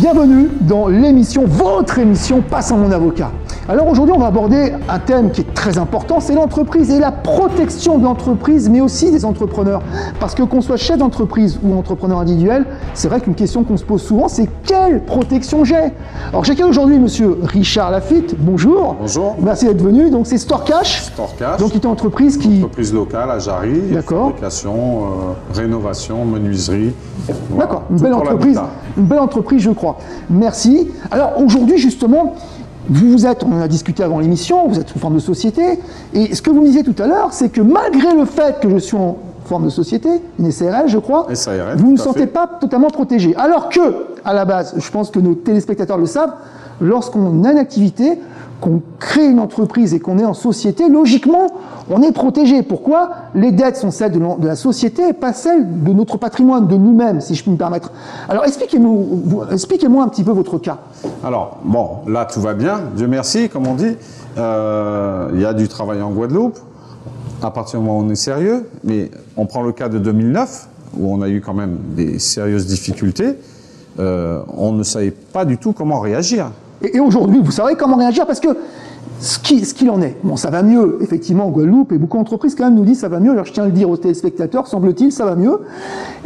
Bienvenue dans l'émission, votre émission Passe à mon avocat. Alors aujourd'hui on va aborder un thème qui est très important, c'est l'entreprise et la protection de l'entreprise, mais aussi des entrepreneurs. Parce que qu'on soit chef d'entreprise ou entrepreneur individuel, c'est vrai qu'une question qu'on se pose souvent, c'est quelle protection j'ai? Alors j'ai aujourd'hui monsieur Richard Lafitte, bonjour. Bonjour. Merci d'être venu, donc c'est Storecash. Storecash. Donc c'est une entreprise qui... Entreprise locale à Jarry, fabrication, rénovation, menuiserie. Voilà. D'accord, une belle entreprise je crois. Merci. Alors aujourd'hui justement, vous êtes, on en a discuté avant l'émission, vous êtes sous forme de société, et ce que vous me disiez tout à l'heure, c'est que malgré le fait que je suis en forme de société, une SARL je crois, SARL, vous ne vous sentez pas totalement protégé. Alors que, à la base, je pense que nos téléspectateurs le savent, lorsqu'on a une activité, qu'on crée une entreprise et qu'on est en société, logiquement, on est protégé. Pourquoi? Les dettes sont celles de la société et pas celles de notre patrimoine, de nous-mêmes, si je puis me permettre. Alors, expliquez-moi un petit peu votre cas. Alors, bon, là, tout va bien, Dieu merci, comme on dit. Il y a du travail en Guadeloupe, à partir du moment où on est sérieux, mais on prend le cas de 2009, où on a eu quand même des sérieuses difficultés. On ne savait pas du tout comment réagir. Et aujourd'hui, vous savez comment réagir parce que ce qu'il en est, bon, ça va mieux, effectivement, en Guadeloupe, et beaucoup d'entreprises, quand même, nous disent ça va mieux. Alors, je tiens à le dire aux téléspectateurs, semble-t-il, ça va mieux.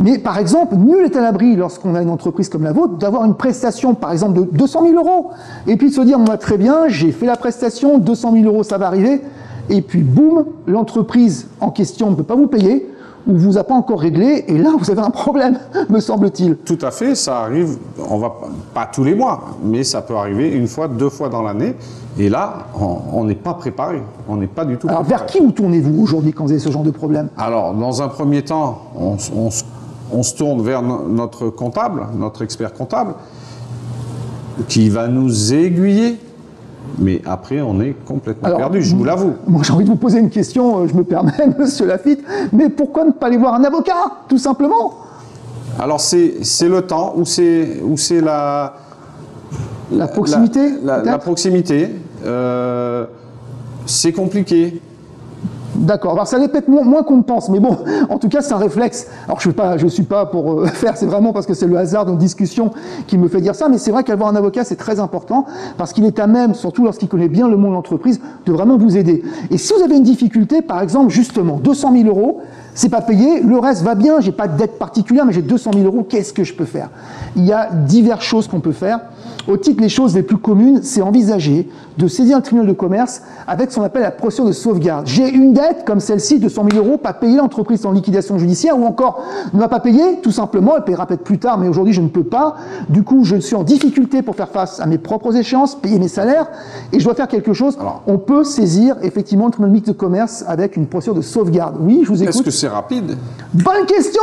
Mais, par exemple, nul n'est à l'abri, lorsqu'on a une entreprise comme la vôtre, d'avoir une prestation, par exemple, de 200 000 €. Et puis de se dire, moi, très bien, j'ai fait la prestation, 200 000 € ça va arriver. Et puis, boum, l'entreprise en question ne peut pas vous payer, ou vous a pas encore réglé, et là, vous avez un problème, me semble-t-il. Tout à fait, ça arrive, on va pas tous les mois, mais ça peut arriver une fois, deux fois dans l'année, et là, on n'est pas préparé, on n'est pas du tout préparé. Alors, vers qui vous tournez-vous aujourd'hui quand vous avez ce genre de problème? Alors, dans un premier temps, on se tourne vers notre comptable, notre expert comptable, qui va nous aiguiller. Mais après, on est complètement perdu, je vous l'avoue. Moi, j'ai envie de vous poser une question, je me permets, monsieur Lafitte, mais pourquoi ne pas aller voir un avocat, tout simplement? Alors, c'est le temps, ou c'est la proximité? La proximité, c'est compliqué. D'accord, alors ça l'est peut-être moins qu'on ne pense, mais bon, en tout cas c'est un réflexe. Alors je ne suis pas pour faire, c'est vraiment parce que c'est le hasard d'une discussion qui me fait dire ça, mais c'est vrai qu'avoir un avocat c'est très important, parce qu'il est à même, surtout lorsqu'il connaît bien le monde de l'entreprise, de vraiment vous aider. Et si vous avez une difficulté, par exemple, justement, 200 000 €, c'est pas payé, le reste va bien, j'ai pas de dette particulière, mais j'ai 200 000 €, qu'est-ce que je peux faire? Il y a diverses choses qu'on peut faire. Au titre, les choses les plus communes, c'est envisager de saisir le tribunal de commerce avec ce qu'on appelle la procédure de sauvegarde. J'ai une dette comme celle-ci de 100 000 €, pas payée, l'entreprise en liquidation judiciaire, ou encore ne va pas payer, tout simplement, elle paiera peut-être plus tard, mais aujourd'hui je ne peux pas. Du coup, je suis en difficulté pour faire face à mes propres échéances, payer mes salaires, et je dois faire quelque chose. Alors, on peut saisir effectivement le tribunal mixte de commerce avec une procédure de sauvegarde. Oui, je vous écoute. Est-ce que c'est rapide? Bonne question!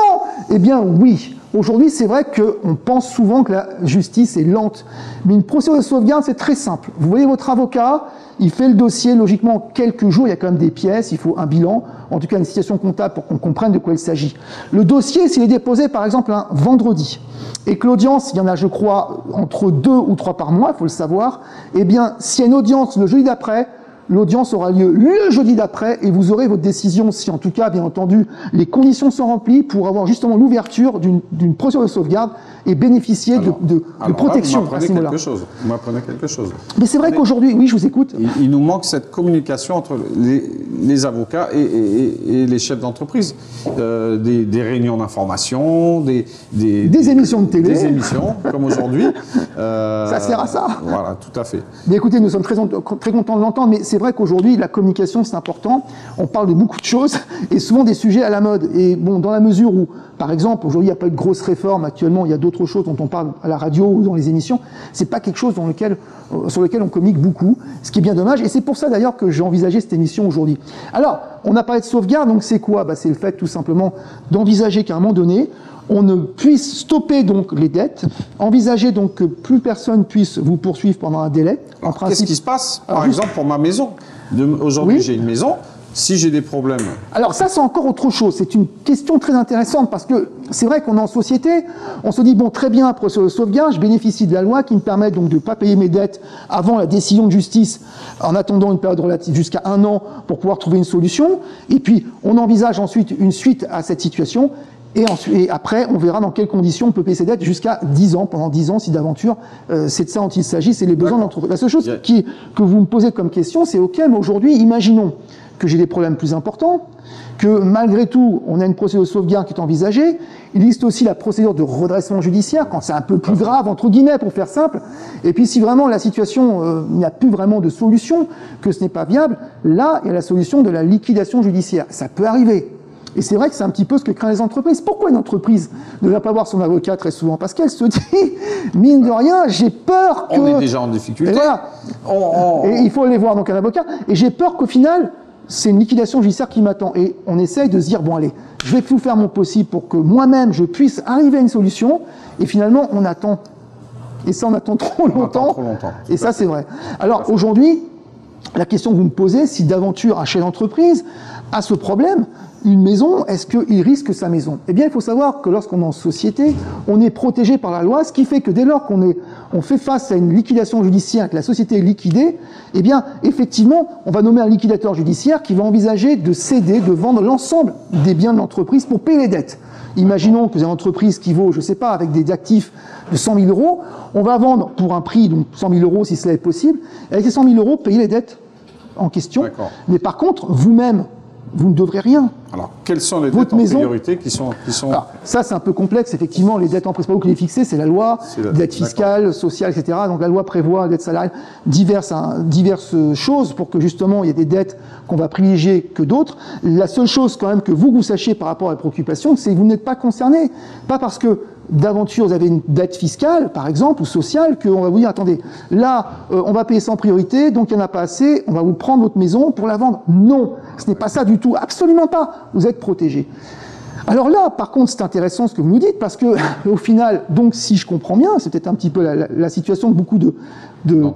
Eh bien, oui. Aujourd'hui, c'est vrai qu'on pense souvent que la justice est lente, mais une procédure de sauvegarde, c'est très simple. Vous voyez votre avocat, il fait le dossier, logiquement, en quelques jours, il y a quand même des pièces, il faut un bilan, en tout cas une situation comptable pour qu'on comprenne de quoi il s'agit. Le dossier, s'il est déposé, par exemple, un vendredi, et que l'audience, il y en a, je crois, entre 2 ou 3 par mois, il faut le savoir, eh bien, s'il y a une audience le jeudi d'après, l'audience aura lieu le jeudi d'après et vous aurez votre décision si, en tout cas, bien entendu, les conditions sont remplies pour avoir justement l'ouverture d'une procédure de sauvegarde et bénéficier de protection. Là, vous m'apprenez quelque chose. Mais c'est vrai qu'aujourd'hui, oui, je vous écoute. Il nous manque cette communication entre les avocats et les chefs d'entreprise. Des réunions d'information, des émissions de télé. Des émissions, comme aujourd'hui. Ça sert à ça. Voilà, tout à fait. Mais écoutez, nous sommes très contents de l'entendre, mais c'est vrai qu'aujourd'hui, la communication, c'est important. On parle de beaucoup de choses et souvent des sujets à la mode. Et bon, dans la mesure où, par exemple, aujourd'hui, il n'y a pas eu de grosse réforme. Actuellement, il y a d'autres choses dont on parle à la radio ou dans les émissions. C'est pas quelque chose sur lequel on communique beaucoup, ce qui est bien dommage. Et c'est pour ça, d'ailleurs, que j'ai envisagé cette émission aujourd'hui. Alors, on a parlé de sauvegarde, donc c'est quoi? C'est le fait, tout simplement, d'envisager qu'à un moment donné, on ne puisse stopper donc les dettes, envisager donc que plus personne puisse vous poursuivre pendant un délai. Qu'est-ce qui se passe, par exemple, pour ma maison? Aujourd'hui, j'ai une maison. Si j'ai des problèmes... Alors ça, c'est encore autre chose. C'est une question très intéressante parce que c'est vrai qu'on est en société, on se dit, bon, très bien, procédure de sauvegarde, je bénéficie de la loi qui me permet donc de ne pas payer mes dettes avant la décision de justice, en attendant une période relative jusqu'à 1 an pour pouvoir trouver une solution. Et puis, on envisage ensuite une suite à cette situation. Et, ensuite, et après, on verra dans quelles conditions on peut payer ses dettes jusqu'à 10 ans, pendant 10 ans, si d'aventure, c'est de ça dont il s'agit, c'est les besoins de l'entreprise. La seule chose que vous me posez comme question, c'est OK, mais aujourd'hui, imaginons que j'ai des problèmes plus importants, que malgré tout, on a une procédure de sauvegarde qui est envisagée. Il existe aussi la procédure de redressement judiciaire, quand c'est un peu plus grave, entre guillemets, pour faire simple. Et puis si vraiment la situation, il n'y a plus vraiment de solution, que ce n'est pas viable, là, il y a la solution de la liquidation judiciaire. Ça peut arriver. Et c'est vrai que c'est un petit peu ce que craignent les entreprises. Pourquoi une entreprise ne va pas voir son avocat très souvent? Parce qu'elle se dit, mine de rien, j'ai peur que... On est déjà en difficulté. Et voilà. Et il faut aller voir donc un avocat. Et j'ai peur qu'au final, c'est une liquidation judiciaire qui m'attend. Et on essaye de se dire, bon allez, je vais tout faire mon possible pour que moi-même, je puisse arriver à une solution. Et finalement, on attend. Et ça, on attend trop longtemps. Et ça, c'est vrai. Alors aujourd'hui, la question que vous me posez, si d'aventure un chef d'entreprise a ce problème, une maison, est-ce qu'il risque sa maison? Eh bien, il faut savoir que lorsqu'on est en société, on est protégé par la loi, ce qui fait que dès lors on fait face à une liquidation judiciaire, que la société est liquidée, eh bien, effectivement, on va nommer un liquidateur judiciaire qui va envisager de céder, de vendre l'ensemble des biens de l'entreprise pour payer les dettes. Imaginons que vous avez une entreprise qui vaut, je ne sais pas, avec des actifs de 100 000 euros, on va vendre pour un prix, donc 100 000 euros si cela est possible, et avec ces 100 000 euros, payer les dettes en question. Mais par contre, vous-même, vous ne devrez rien. Alors, quelles sont les dettes en priorité qui sont... Alors, ça, c'est un peu complexe. Effectivement, les dettes en principal qui les fixées, c'est la loi, dette fiscale, sociale, etc. Donc, la loi prévoit, dette salariale, diverses choses pour que, justement, il y ait des dettes qu'on va privilégier que d'autres. La seule chose, quand même, que vous sachiez par rapport à la préoccupation, c'est que vous n'êtes pas concerné. Pas parce que d'aventure, vous avez une dette fiscale, par exemple, ou sociale, qu'on va vous dire, attendez, là, on va payer sans priorité, donc il n'y en a pas assez, on va vous prendre votre maison pour la vendre. Non, ce n'est pas ça du tout, absolument pas. Vous êtes protégé. Alors là, par contre, c'est intéressant ce que vous nous dites, parce que, au final, donc, si je comprends bien, c'est peut-être un petit peu la situation que beaucoup de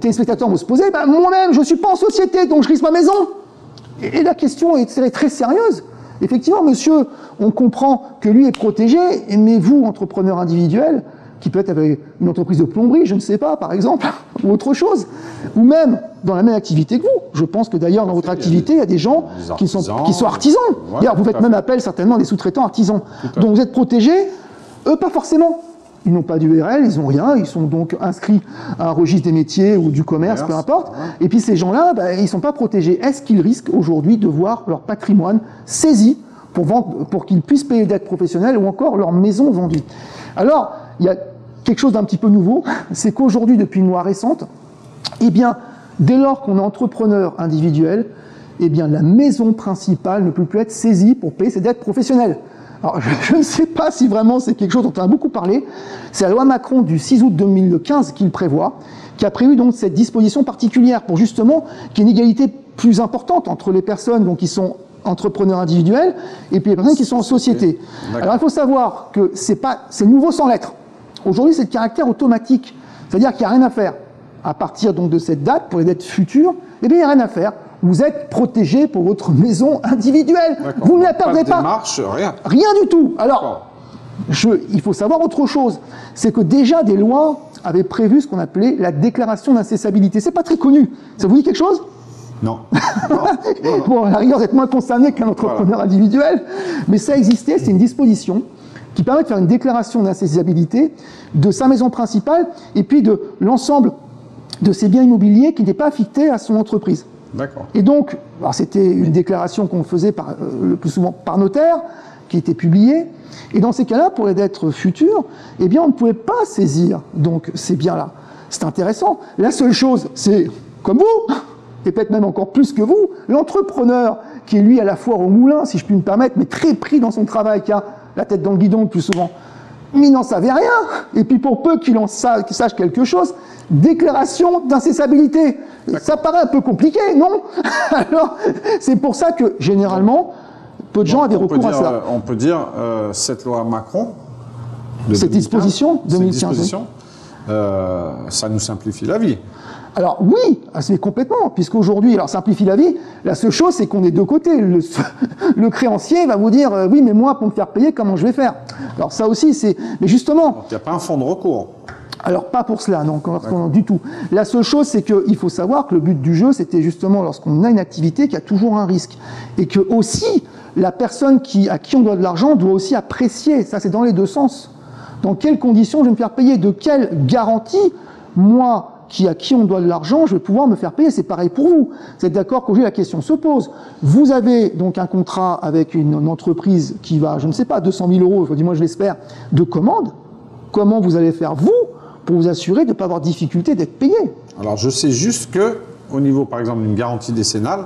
téléspectateurs vont se poser, ben, moi-même, je ne suis pas en société, donc je risque ma maison. Et la question est très sérieuse. Effectivement, monsieur, on comprend que lui est protégé, mais vous, entrepreneur individuel, qui peut être avec une entreprise de plomberie, je ne sais pas, par exemple, ou autre chose, ou même dans la même activité que vous. Je pense que d'ailleurs, dans votre activité, il y a des gens qui sont artisans. D'ailleurs, vous faites même appel certainement à des sous-traitants artisans. Donc vous êtes protégés, eux pas forcément. Ils n'ont pas d'URL, ils n'ont rien, ils sont donc inscrits à un registre des métiers ou du commerce, peu importe. Et puis ces gens-là, ben, ils ne sont pas protégés. Est-ce qu'ils risquent aujourd'hui de voir leur patrimoine saisi pour qu'ils puissent payer les dettes professionnelles ou encore leur maison vendue? Alors, il y a quelque chose d'un petit peu nouveau, c'est qu'aujourd'hui, depuis une loi récente, eh bien, dès lors qu'on est entrepreneur individuel, eh bien, la maison principale ne peut plus être saisie pour payer ses dettes professionnelles. Alors, je ne sais pas si vraiment c'est quelque chose dont on a beaucoup parlé. C'est la loi Macron du 6 août 2015 qui le prévoit, qui a prévu donc cette disposition particulière pour justement qu'il y ait une égalité plus importante entre les personnes donc, qui sont entrepreneurs individuels et puis les personnes qui sont en société. Alors, il faut savoir que c'est nouveau sans lettres. Aujourd'hui, c'est de caractère automatique. C'est-à-dire qu'il n'y a rien à faire. À partir donc de cette date, pour les dettes futures, eh bien, il n'y a rien à faire. Vous êtes protégé pour votre maison individuelle. Vous ne la perdrez pas. Démarche, rien. Rien du tout. Alors, il faut savoir autre chose. C'est que déjà des lois avaient prévu ce qu'on appelait la déclaration d'incessabilité. C'est pas très connu. Ça vous dit quelque chose? Non. Bon, à la rigueur, vous êtes moins concerné qu'un entrepreneur individuel. Mais ça existait, c'est une disposition qui permet de faire une déclaration d'incessabilité de sa maison principale et puis de l'ensemble de ses biens immobiliers qui n'étaient pas affectés à son entreprise. D'accord. Et donc, c'était une déclaration qu'on faisait le plus souvent par notaire, qui était publiée. Et dans ces cas-là, pour les dettes futures, eh bien, on ne pouvait pas saisir donc ces biens-là. C'est intéressant. La seule chose, c'est comme vous, et peut-être même encore plus que vous, l'entrepreneur qui est lui à la foire au moulin, si je puis me permettre, mais très pris dans son travail, qui a la tête dans le guidon le plus souvent, mais il n'en savait rien. Et puis pour peu qu'il sache quelque chose, déclaration d'incessabilité. Ça paraît un peu compliqué, non? Alors, c'est pour ça que, généralement, peu de gens avaient recours à ça. On peut dire, cette loi Macron, cette disposition, 2015, ça nous simplifie la vie. Alors oui, c'est complètement, puisqu'aujourd'hui, alors simplifie la vie, la seule chose c'est qu'on est de côté. Le créancier va vous dire, oui mais moi pour me faire payer, comment je vais faire? Alors ça aussi c'est... Mais justement... Il n'y a pas un fonds de recours. Alors, pas pour cela, non, du tout. La seule chose, c'est qu'il faut savoir que le but du jeu, c'était justement lorsqu'on a une activité qu'il y a toujours un risque. Et que aussi, la personne à qui on doit de l'argent doit aussi apprécier. Ça, c'est dans les deux sens. Dans quelles conditions je vais me faire payer? De quelle garantie, moi, à qui on doit de l'argent, je vais pouvoir me faire payer? C'est pareil pour vous. Vous êtes d'accord qu'aujourd'hui, la question se pose. Vous avez donc un contrat avec une entreprise qui va, je ne sais pas, 200 000 euros, du moins je l'espère, de commande. Comment vous allez faire, vous, pour vous assurer de ne pas avoir de difficulté d'être payé? Alors, je sais juste que, au niveau, par exemple, d'une garantie décennale,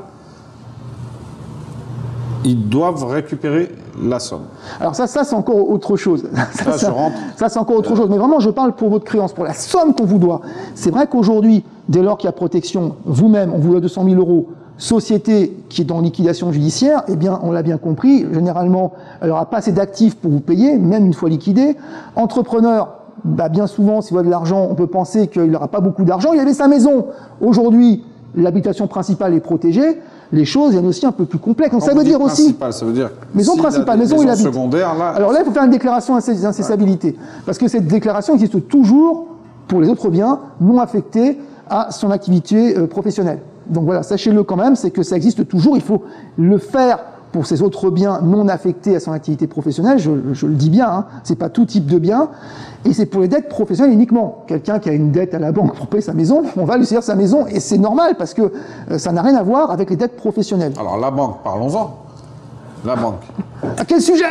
ils doivent récupérer la somme. Alors ça c'est encore autre chose. Ça, c'est encore autre chose. Mais vraiment, je parle pour votre créance, pour la somme qu'on vous doit. C'est vrai qu'aujourd'hui, dès lors qu'il y a protection, vous-même, on vous doit 200 000 euros, société qui est dans liquidation judiciaire, eh bien, on l'a bien compris, généralement, elle n'aura pas assez d'actifs pour vous payer, même une fois liquidé. Entrepreneur, bien souvent, s'il voit de l'argent, on peut penser qu'il n'aura pas beaucoup d'argent. Il avait sa maison. Aujourd'hui, l'habitation principale est protégée. Les choses viennent aussi un peu plus complexes. Donc ça veut dire aussi... Ça veut dire maison principale, maison où il habite. Secondaire, là, alors là, il faut faire une déclaration d'incessibilité. Parce que cette déclaration existe toujours pour les autres biens non affectés à son activité professionnelle. Donc voilà, sachez-le quand même, c'est que ça existe toujours. Il faut le faire pour ces autres biens non affectés à son activité professionnelle. Je le dis bien, hein, c'est pas tout type de bien. Et c'est pour les dettes professionnelles uniquement. Quelqu'un qui a une dette à la banque pour payer sa maison, on va lui saisir sa maison et c'est normal parce que ça n'a rien à voir avec les dettes professionnelles. Alors la banque, parlons-en. La banque. À quel sujet?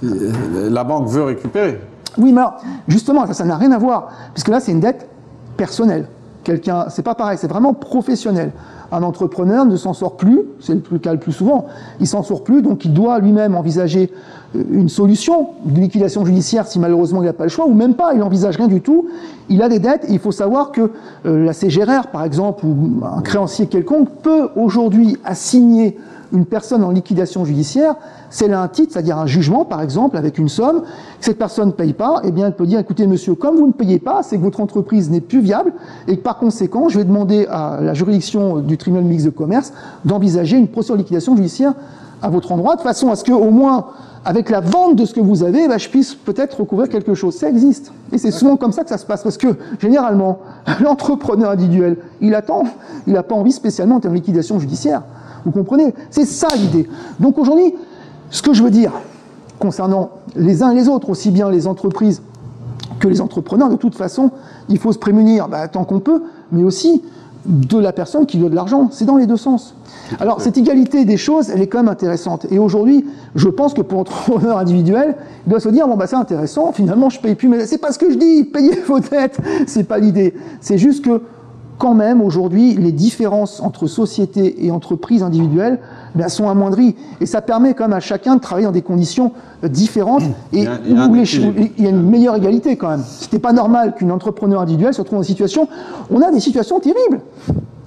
La banque veut récupérer. Oui, mais alors, justement, ça n'a rien à voir. Puisque là, c'est une dette personnelle. Quelqu'un, c'est pas pareil, c'est vraiment professionnel. Un entrepreneur ne s'en sort plus, c'est le cas le plus souvent, il s'en sort plus, donc il doit lui-même envisager une solution de liquidation judiciaire si malheureusement il n'a pas le choix, ou même pas, il n'envisage rien du tout, il a des dettes, et il faut savoir que la CGRR, par exemple, ou un créancier quelconque, peut aujourd'hui assigner une personne en liquidation judiciaire, c'est là un titre, c'est-à-dire un jugement, par exemple, avec une somme, que cette personne ne paye pas, eh bien, elle peut dire, écoutez, monsieur, comme vous ne payez pas, c'est que votre entreprise n'est plus viable, et que par conséquent, je vais demander à la juridiction du tribunal mixte de commerce d'envisager une procédure de liquidation judiciaire à votre endroit, de façon à ce que, au moins, avec la vente de ce que vous avez, je puisse peut-être recouvrir quelque chose. Ça existe. Et c'est souvent comme ça que ça se passe, parce que, généralement, l'entrepreneur individuel, il attend, il n'a pas envie spécialement de liquidation judiciaire. Vous comprenez? C'est ça l'idée. Donc aujourd'hui, ce que je veux dire concernant les uns et les autres, aussi bien les entreprises que les entrepreneurs, de toute façon, il faut se prémunir tant qu'on peut, mais aussi de la personne qui doit de l'argent. C'est dans les deux sens. Alors cette égalité des choses, elle est quand même intéressante. Et aujourd'hui, je pense que pour l'entrepreneur individuel, il doit se dire, c'est intéressant, finalement je paye plus, mais c'est pas ce que je dis, payez vos dettes, c'est pas l'idée. C'est juste que quand même, aujourd'hui, les différences entre sociétés et entreprises individuelles sont amoindries. Et ça permet quand même à chacun de travailler dans des conditions différentes et il y a une meilleure égalité quand même. C'était pas normal qu'une entrepreneur individuelle se retrouve dans une situation... On a des situations terribles.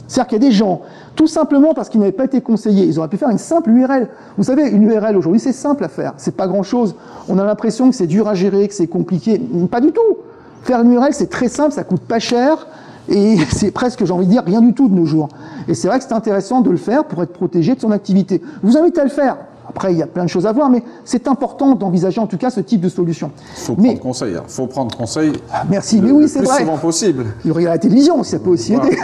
C'est-à-dire qu'il y a des gens, tout simplement parce qu'ils n'avaient pas été conseillés, ils auraient pu faire une simple URL. Vous savez, une URL aujourd'hui, c'est simple à faire. C'est pas grand-chose. On a l'impression que c'est dur à gérer, que c'est compliqué. Pas du tout. Faire une URL, c'est très simple, ça coûte pas cher. Et c'est presque, j'ai envie de dire, rien du tout de nos jours. Et c'est vrai que c'est intéressant de le faire pour être protégé de son activité. Je vous invite à le faire. Après, il y a plein de choses à voir, mais c'est important d'envisager en tout cas ce type de solution. Il faut prendre conseil. Il faut prendre conseil merci, mais oui, c'est vrai. Le plus souvent possible. Il y a la télévision, ça peut aussi aider.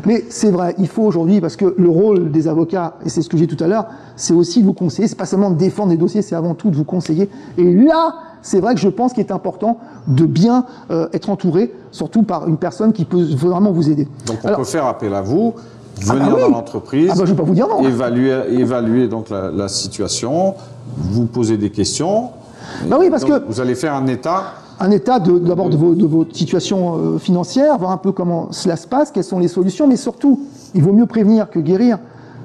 Mais c'est vrai, il faut aujourd'hui, parce que le rôle des avocats, et c'est ce que j'ai dit tout à l'heure, c'est aussi de vous conseiller. C'est pas seulement de défendre les dossiers, c'est avant tout de vous conseiller. Et là, c'est vrai que je pense qu'il est important de bien être entouré, surtout par une personne qui peut vraiment vous aider. Donc on peut faire appel à vous, venir dans l'entreprise, je vais pas vous dire non. évaluer donc la situation, vous poser des questions. Oui, parce que vous allez faire un état. Un état d'abord de votre situation financière, voir un peu comment cela se passe, quelles sont les solutions, mais surtout, il vaut mieux prévenir que guérir.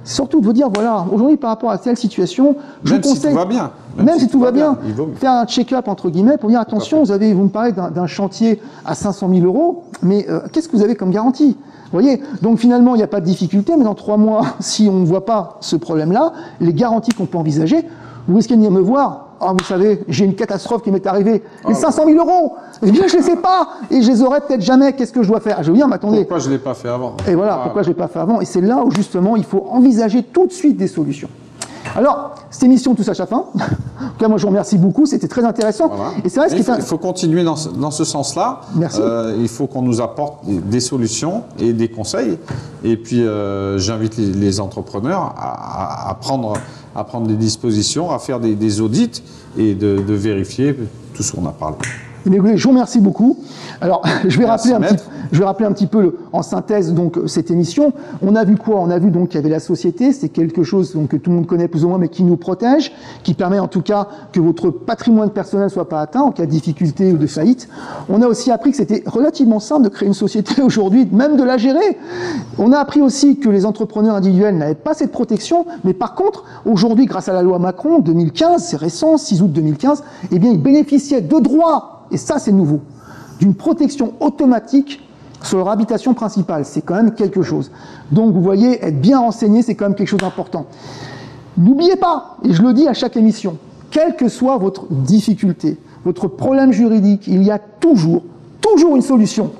Surtout de vous dire, voilà, aujourd'hui par rapport à telle situation, je vous conseille, si tout va bien, même si tout va bien, faire un check-up entre guillemets pour dire attention, vous me parlez d'un chantier à 500 000 euros, mais qu'est-ce que vous avez comme garantie? Vous voyez, donc finalement il n'y a pas de difficulté, mais dans 3 mois, si on ne voit pas ce problème-là, les garanties qu'on peut envisager, vous risquez de venir me voir. Ah, vous savez, j'ai une catastrophe qui m'est arrivée. Les 500 000 euros, eh bien, je ne les sais pas. Et je les aurai peut-être jamais. Qu'est-ce que je dois faire? Je veux dire, mais attendez. Pourquoi je ne l'ai pas fait avant? Et voilà, pourquoi je ne l'ai pas fait avant. Et c'est là où, justement, il faut envisager tout de suite des solutions. Alors, cette émission touche à sa fin. En tout cas, moi, je vous remercie beaucoup. C'était très intéressant. Voilà. Et c'est vrai, il faut continuer dans ce sens-là. Merci. Il faut qu'on nous apporte des solutions et des conseils. Et puis, j'invite les entrepreneurs à prendre des dispositions, à faire des audits et de vérifier tout ce qu'on a parlé. Mais écoutez, je vous remercie beaucoup. Alors, je vais rappeler un petit peu en synthèse donc cette émission. On a vu quoi? On a vu donc qu'il y avait la société, c'est quelque chose donc, que tout le monde connaît plus ou moins, mais qui nous protège, qui permet en tout cas que votre patrimoine personnel ne soit pas atteint en cas de difficulté ou de faillite. On a aussi appris que c'était relativement simple de créer une société aujourd'hui, même de la gérer. On a appris aussi que les entrepreneurs individuels n'avaient pas cette protection, mais par contre, aujourd'hui, grâce à la loi Macron 2015, c'est récent, 6 août 2015, eh bien, ils bénéficiaient de droits. Et ça, c'est nouveau, d'une protection automatique sur leur habitation principale. C'est quand même quelque chose. Donc, vous voyez, être bien renseigné, c'est quand même quelque chose d'important. N'oubliez pas, et je le dis à chaque émission, quelle que soit votre difficulté, votre problème juridique, il y a toujours une solution.